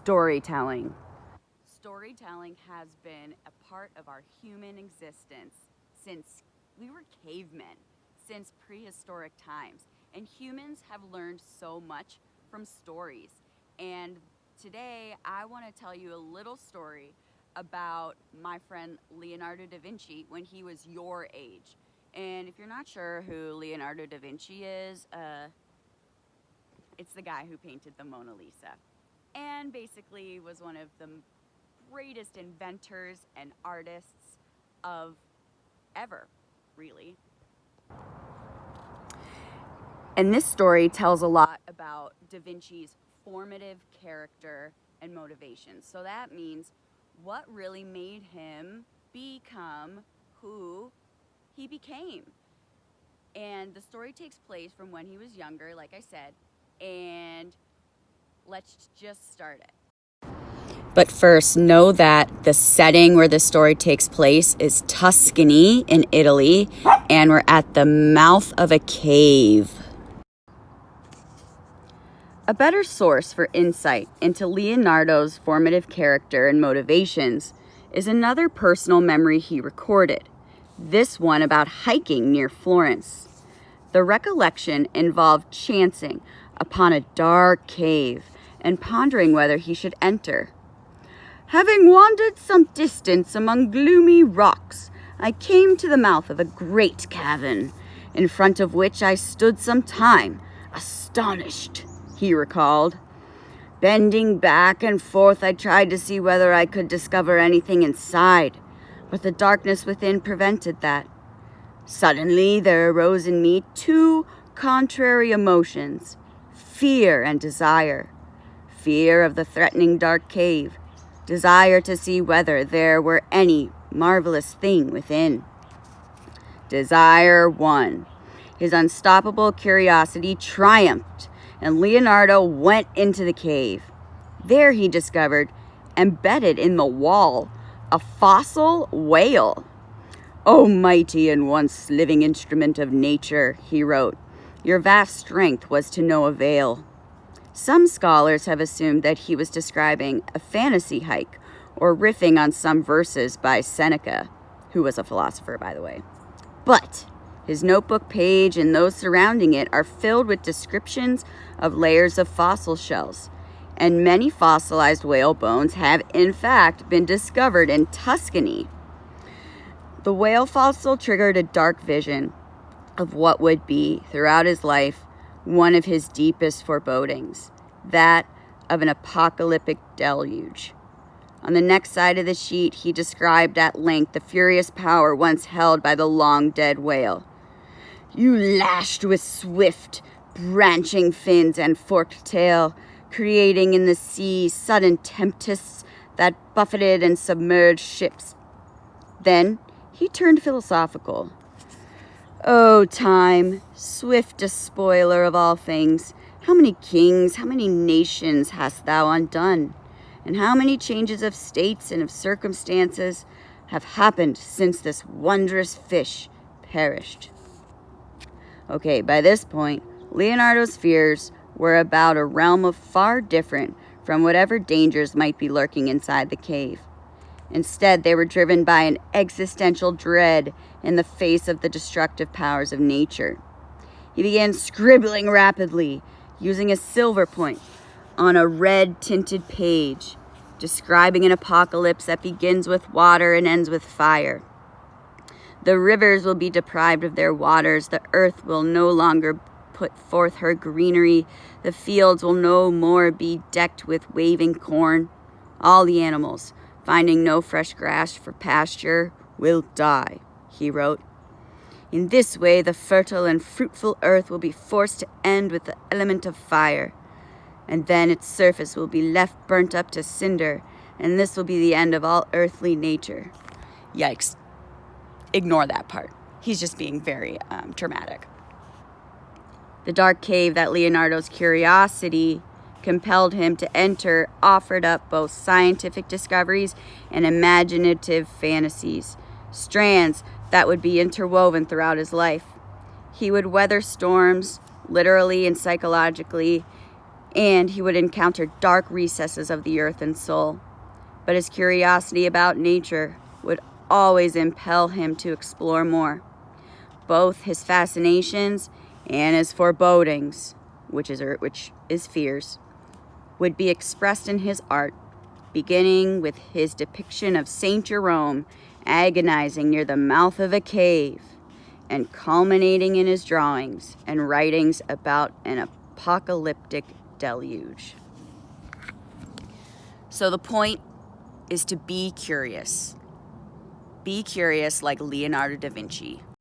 storytelling. Storytelling has been a part of our human existence since we were cavemen, since prehistoric times. And humans have learned so much from stories. And today I want to tell you a little story about my friend Leonardo da Vinci when he was your age. And if you're not sure who Leonardo da Vinci is, it's the guy who painted the Mona Lisa and basically was one of the greatest inventors and artists of ever, really. And this story tells a lot about Da Vinci's formative character and motivations. So that means what really made him become who he became. And the story takes place from when he was younger, like I said, and let's just start it. But first, know that the setting where the story takes place is Tuscany in Italy, and we're at the mouth of a cave. A better source for insight into Leonardo's formative character and motivations is another personal memory he recorded, this one about hiking near Florence. The recollection involved chancing upon a dark cave and pondering whether he should enter. Having wandered some distance among gloomy rocks, I came to the mouth of a great cavern, in front of which I stood some time, astonished, he recalled. Bending back and forth, I tried to see whether I could discover anything inside, but the darkness within prevented that. Suddenly, there arose in me two contrary emotions, fear and desire. Fear of the threatening dark cave, desire to see whether there were any marvelous thing within. Desire won. His unstoppable curiosity triumphed, and Leonardo went into the cave. There he discovered, embedded in the wall, a fossil whale. "O mighty and once living instrument of nature," he wrote, "your vast strength was to no avail." Some scholars have assumed that he was describing a fantasy hike or riffing on some verses by Seneca, who was a philosopher, by the way. But his notebook page and those surrounding it are filled with descriptions of layers of fossil shells, and many fossilized whale bones have, in fact, been discovered in Tuscany. The whale fossil triggered a dark vision of what would be, throughout his life, one of his deepest forebodings, that of an apocalyptic deluge. On the next side of the sheet, he described at length the furious power once held by the long-dead whale. "You lashed with swift, branching fins and forked tail, creating in the sea sudden tempests that buffeted and submerged ships." Then he turned philosophical. "O time, swift despoiler of all things, how many kings, how many nations hast thou undone? And how many changes of states and of circumstances have happened since this wondrous fish perished?" Okay, by this point, Leonardo's fears were about a realm of far different from whatever dangers might be lurking inside the cave. Instead, they were driven by an existential dread in the face of the destructive powers of nature. He began scribbling rapidly, using a silver point on a red-tinted page, describing an apocalypse that begins with water and ends with fire. The rivers will be deprived of their waters, the earth will no longer put forth her greenery, the fields will no more be decked with waving corn. All the animals, finding no fresh grass for pasture, will die, he wrote. In this way, the fertile and fruitful earth will be forced to end with the element of fire, and then its surface will be left burnt up to cinder, and this will be the end of all earthly nature. Yikes. Ignore that part. He's just being very dramatic. The dark cave that Leonardo's curiosity compelled him to enter offered up both scientific discoveries and imaginative fantasies, strands that would be interwoven throughout his life. He would weather storms, literally and psychologically, and he would encounter dark recesses of the earth and soul. But his curiosity about nature would always impel him to explore more. Both his fascinations and his forebodings, which is fears, would be expressed in his art, beginning with his depiction of Saint Jerome agonizing near the mouth of a cave, and culminating in his drawings and writings about an apocalyptic deluge. So the point is to be curious. Be curious like Leonardo da Vinci.